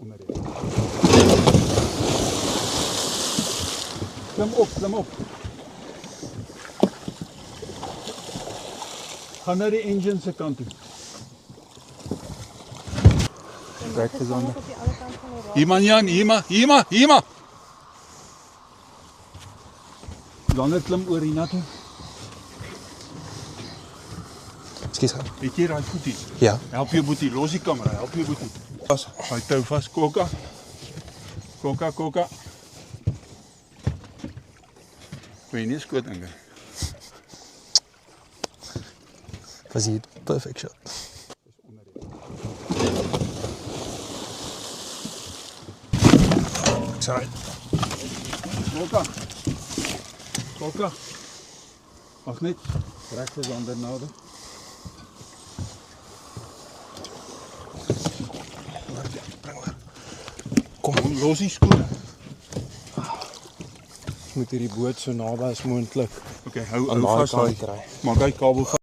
onder die. Klim op. Gaan naar de engine se kant toe. Trek is aan. Hier man Jan, hier maar. Langer klim oor hiernatoe. Ekskuus. Het jy daai voetie? Ja. Help jou boetie, los die kamera, help jou boetie. Vas, hy tou vas, Kokka. Wil jy nie skoot dink? Was hier perfect shot. Sorry. Kokka. Wag net. Trek is ander nader. Kom, Los die skoene. ons moet hierdie boot so naby as moontlik Okay, hou aan daai vas kant daai. kry. Maak hy kabel vas.